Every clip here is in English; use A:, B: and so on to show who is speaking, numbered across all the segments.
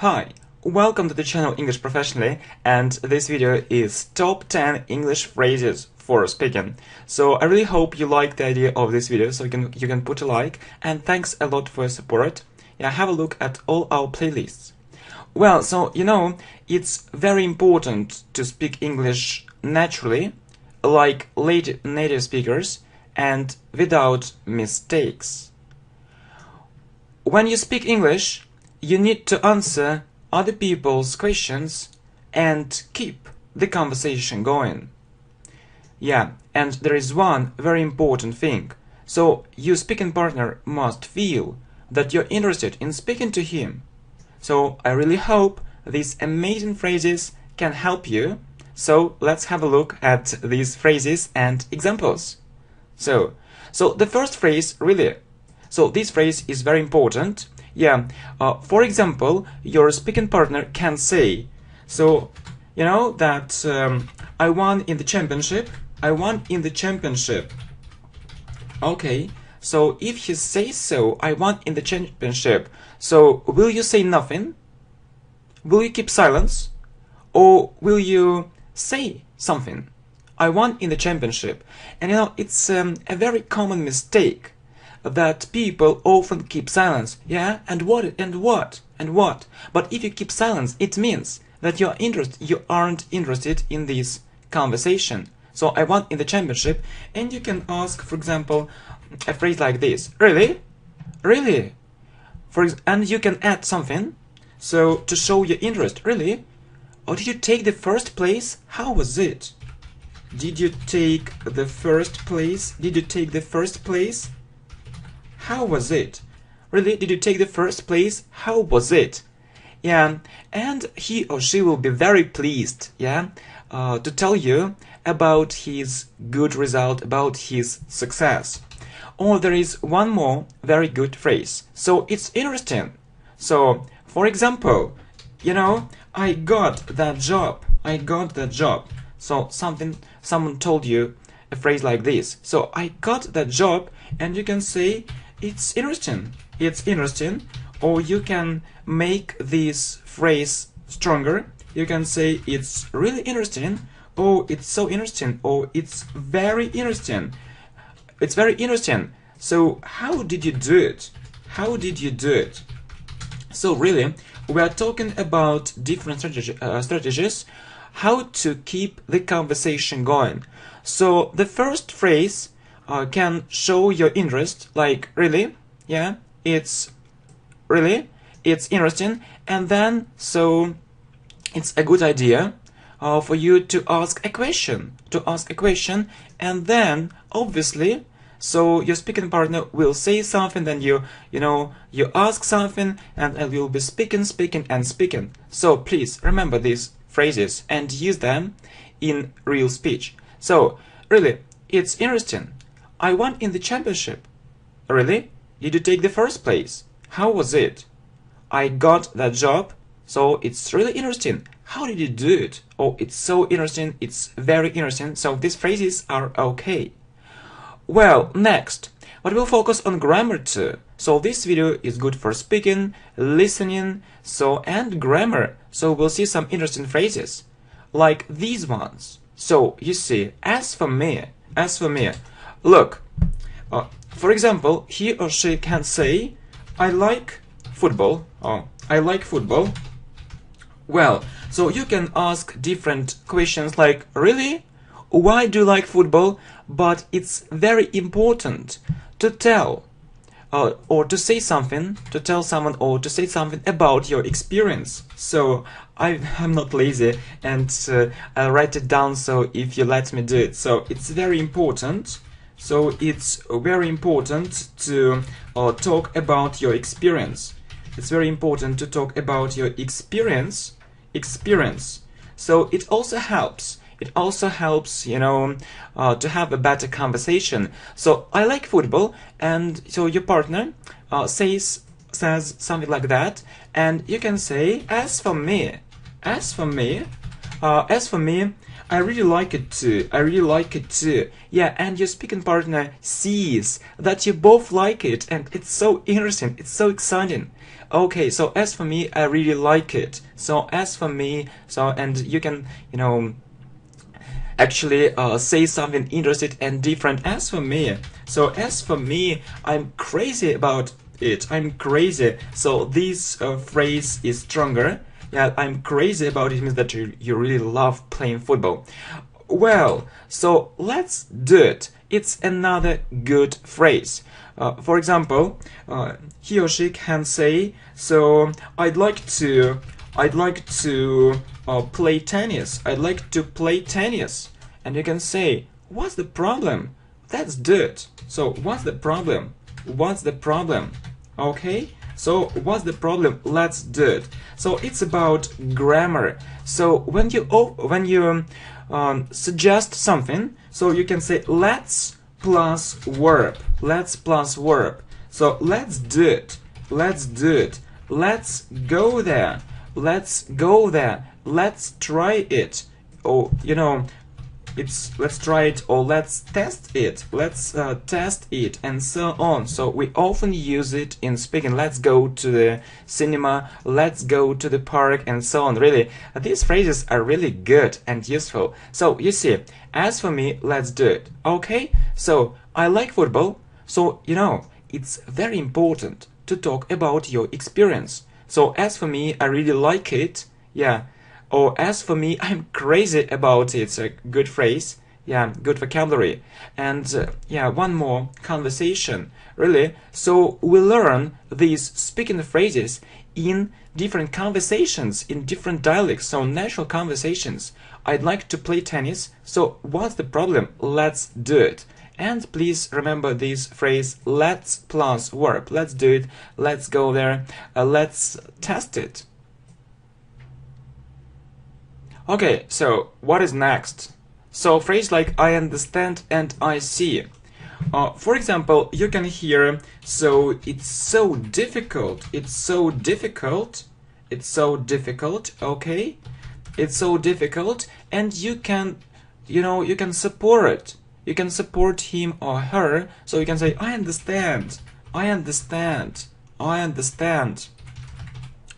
A: Hi, welcome to the channel English Professionally, and this video is top 10 English phrases for speaking. So I really hope you like the idea of this video, so you can put a like, and thanks a lot for your support. Yeah, have a look at all our playlists. Well, so it's very important to speak English naturally, like native speakers, and without mistakes. When you speak English, you need to answer other people's questions and keep the conversation going. Yeah, and there is one very important thing. So your speaking partner must feel that you're interested in speaking to him. So I really hope these amazing phrases can help you. So let's have a look at these phrases and examples. So the first phrase, really. So this phrase is very important. Yeah, for example, your speaking partner can say, that I won in the championship. I won in the championship. Okay, so if he says so, I won in the championship. So will you say nothing? Will you keep silence? Or will you say something? I won in the championship. And it's a very common mistake that people often keep silence. Yeah, and what? But if you keep silence, it means that you aren't interested in this conversation. So I won in the championship, and you can ask, for example, a phrase like this: really, really, and you can add something, so to show your interest. Really, or did you take the first place? How was it? Did you take the first place? Did you take the first place? How was it? Really, did you take the first place? How was it? Yeah, and he or she will be very pleased, yeah, to tell you about his good result, about his success. Or there is one more very good phrase. So it's interesting. So, for example, I got that job. I got that job. So someone told you a phrase like this. So I got that job, and you can say, it's interesting. It's interesting. Or you can make this phrase stronger. You can say it's really interesting. Oh, it's so interesting. Or it's very interesting. It's very interesting. So how did you do it? How did you do it? So really, we are talking about different strategies how to keep the conversation going. So the first phrase can show your interest, like really, yeah, it's really, it's interesting, and then so it's a good idea for you to ask a question, and then obviously, so your speaking partner will say something, then you ask something, and you'll be speaking. So please remember these phrases and use them in real speech. So really, it's interesting. I won in the championship. Really? Did you take the first place? How was it? I got that job, so it's really interesting. How did you do it? Oh, it's so interesting. It's very interesting. So these phrases are okay. Well, next, but we'll focus on grammar too. So this video is good for speaking, listening, and grammar. So we'll see some interesting phrases, like these ones. So you see, as for me, look, for example, he or she can say, I like football. Oh, I like football. Well, so you can ask different questions like, really? Why do you like football? But it's very important to tell or to say something, to tell someone or to say something about your experience. So I'm not lazy, and I'll write it down, so if you let me do it. So it's very important. So it's very important to talk about your experience. It's very important to talk about your experience. So it also helps. It also helps, to have a better conversation. So I like football, and so your partner says something like that, and you can say, as for me, As for me, I really like it too. I really like it too. Yeah, and your speaking partner sees that you both like it, and it's so interesting. It's so exciting. Okay, so as for me, I really like it. So as for me, and you can, actually say something interesting and different. As for me, I'm crazy about it. I'm crazy. So this phrase is stronger. Yeah, I'm crazy about it means that you really love playing football. Well, so let's do it. It's another good phrase. For example, he or she can say, so I'd like to play tennis. I'd like to play tennis. And you can say, what's the problem? Let's do it. So what's the problem? What's the problem? Okay? So what's the problem? Let's do it. So it's about grammar. So when you suggest something, so you can say let's plus verb. Let's plus verb. So let's do it. Let's do it. Let's go there. Let's go there. Let's try it. Or it's let's try it, or let's test it. Let's test it, and so on. So we often use it in speaking. Let's go to the cinema. Let's go to the park, and so on. Really, these phrases are really good and useful. So you see, as for me, let's do it. Okay. So I like football. So it's very important to talk about your experience. So as for me, I really like it. Yeah. Or as for me, I'm crazy about it. It's a good phrase. Yeah, good vocabulary. And yeah, one more conversation. Really. So we learn these speaking phrases in different conversations, in different dialects. So natural conversations. I'd like to play tennis. So what's the problem? Let's do it. And please remember this phrase, let's plus verb. Let's do it. Let's go there. Let's test it. Okay, so what is next? So phrase like I understand and I see. For example, you can hear, so it's so difficult. It's so difficult. It's so difficult. Okay, it's so difficult, and you can support it. You can support him or her. So you can say I understand. I understand. I understand.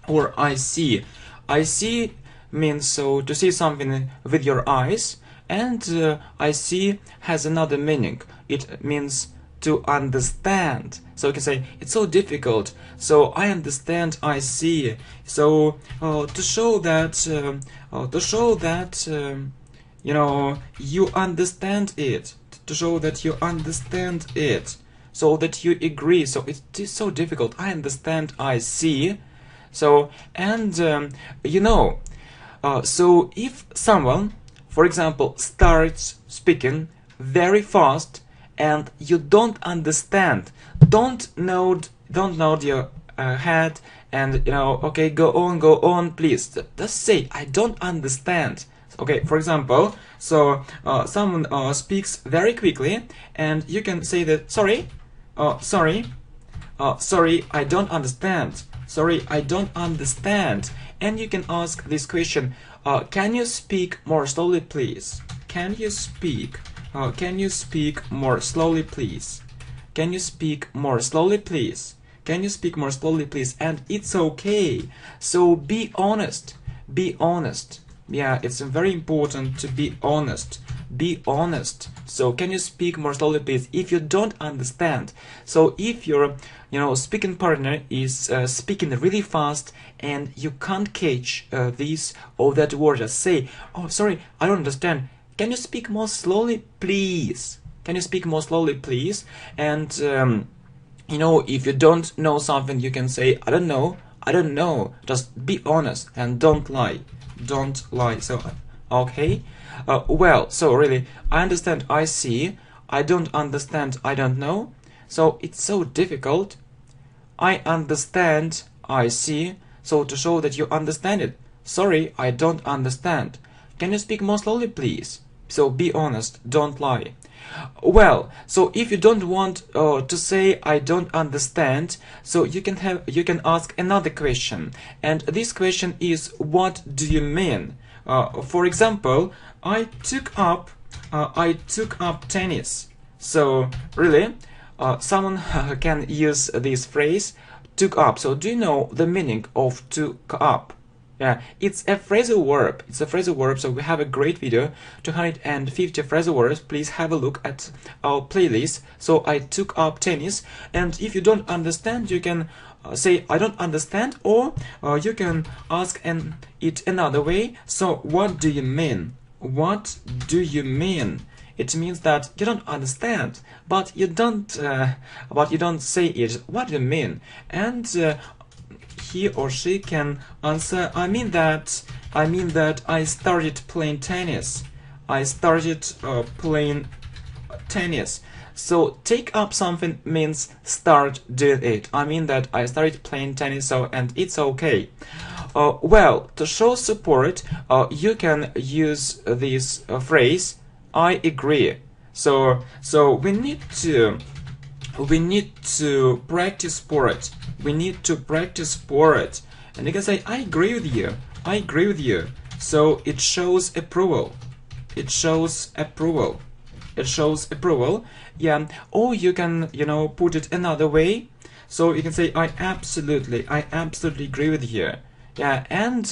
A: Or I see. I see means so to see something with your eyes, and I see has another meaning. It means to understand. So you can say it's so difficult. So I understand. I see. So to show that you understand it. To show that you understand it. So that you agree. So it is so difficult. I understand. I see. So and so if someone, for example, starts speaking very fast and you don't understand, don't nod your head and okay, go on, please. Just say I don't understand. Okay, for example, so someone speaks very quickly and you can say that sorry, I don't understand. Sorry, I don't understand. And you can ask this question, can you speak more slowly, please? Can you speak more slowly, please? Can you speak more slowly, please? Can you speak more slowly, please? And it's okay. So be honest. Be honest. Yeah, it's very important to be honest. Be honest. So can you speak more slowly, please? If you don't understand. So if your speaking partner is speaking really fast and you can't catch this or that word, just say, oh, sorry, I don't understand. Can you speak more slowly, please? Can you speak more slowly, please? And if you don't know something, you can say, I don't know. Just be honest and don't lie. Don't lie. So okay. Well, so really, I understand, I see. I don't understand, I don't know. So it's so difficult. I understand, I see. So to show that you understand it. Sorry, I don't understand. Can you speak more slowly, please? So be honest, don't lie. Well, so if you don't want to say I don't understand, so you can ask another question. And this question is, what do you mean? For example, I took up tennis. So really, someone can use this phrase took up. So do you know the meaning of took up? Yeah, it's a phrasal verb. It's a phrasal verb. So we have a great video, 250 phrasal verbs. Please have a look at our playlist. So I took up tennis, and if you don't understand, you can say I don't understand, or you can ask it another way. So what do you mean? What do you mean? It means that you don't understand, but you don't say it. What do you mean? And he or she can answer, I mean that I started playing tennis. I started playing tennis. So take up something means start doing it. I mean that I started playing tennis, so and it's okay. Well, to show support, you can use this phrase I agree. So we need to practice sport. We need to practice sport. And you can say I agree with you. I agree with you. So it shows approval. It shows approval. It shows approval. Yeah. Or you can, put it another way. So you can say I absolutely agree with you. Yeah, and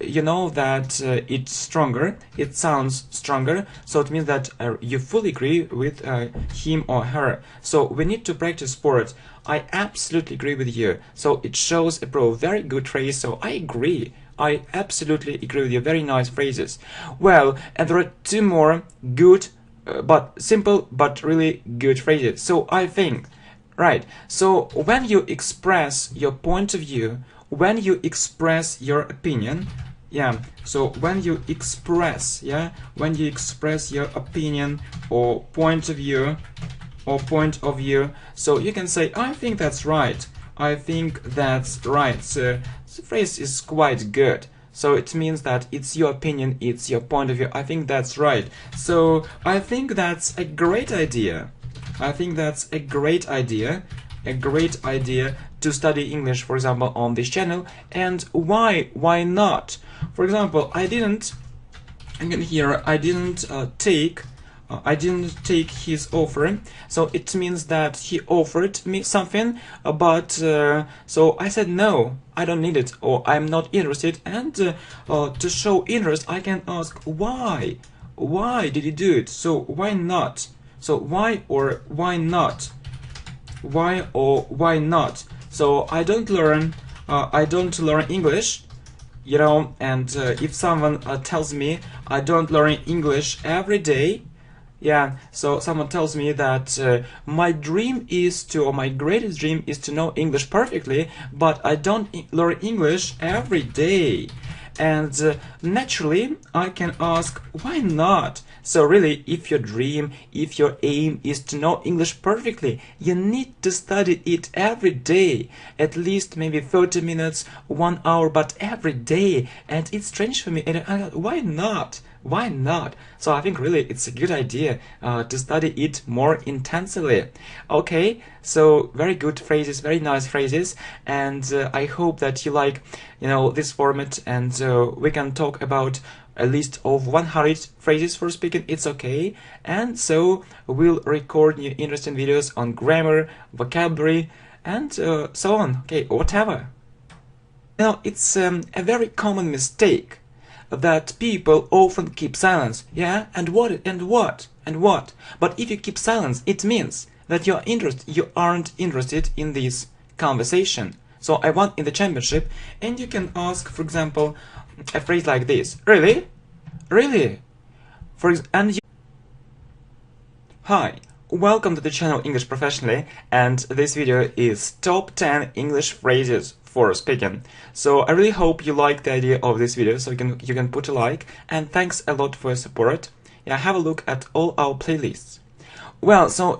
A: you know that it's stronger, it sounds stronger, so it means that you fully agree with him or her. So we need to practice sport. I absolutely agree with you. So it shows a very good phrase. So I agree. I absolutely agree with you. Very nice phrases. Well, and there are two more good, but simple, but really good phrases. So I think, right. So when you express your point of view, when you express your opinion, yeah, so when you express your opinion or point of view, so you can say I think that's right. I think that's right. So the phrase is quite good. So it means that it's your opinion, it's your point of view. I think that's right. So I think that's a great idea. I think that's a great idea. A great idea to study English, for example, on this channel. And why not? For example, I didn't take his offer. So it means that he offered me something, but so I said no, I don't need it, or I'm not interested. And to show interest, I can ask why did he do it? So why not? So why or why not? Why or why not? So I don't learn English, and if someone tells me I don't learn English every day, yeah, so someone tells me that my greatest dream is to know English perfectly, but I don't learn English every day. And naturally, I can ask, why not? So really, if your aim is to know English perfectly, you need to study it every day. At least maybe 30 minutes, 1 hour, but every day. And it's strange for me. And why not? Why not? So I think really it's a good idea to study it more intensely. Okay, so very good phrases, very nice phrases, and I hope that you like, this format, and we can talk about a list of 100 phrases for speaking. It's okay, and so we'll record new interesting videos on grammar, vocabulary, and so on. Okay, whatever. It's a very common mistake that people often keep silence. Yeah, and what? But if you keep silence, it means that you aren't interested in this conversation. So I won in the championship, and you can ask, for example, a phrase like this: really? Hi, welcome to the channel English Professionally, and this video is top 10 English phrases for speaking. So I really hope you like the idea of this video, so you can put a like, and thanks a lot for your support. Yeah, have a look at all our playlists. Well, so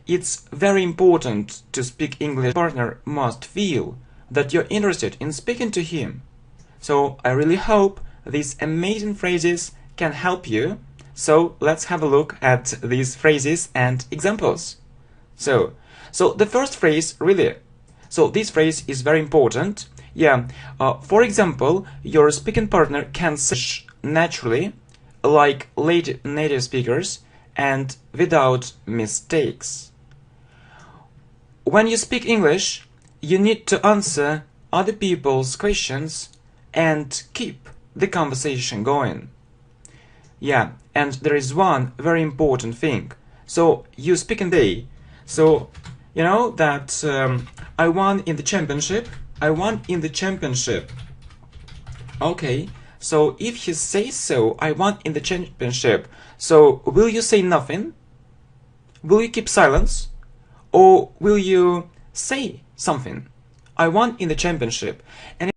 A: it's very important to speak English. Partner must feel that you're interested in speaking to him. So I really hope these amazing phrases can help you. So let's have a look at these phrases and examples. So the first phrase, really. So this phrase is very important. Yeah. For example, your speaking partner can say, naturally, like native speakers, and without mistakes. When you speak English, you need to answer other people's questions and keep the conversation going. Yeah, and there is one very important thing. So you speak in they. So you know that I won in the championship. I won in the championship. Okay, so if he says so, I won in the championship. So will you say nothing? Will you keep silence? Or will you say something? I won in the championship. And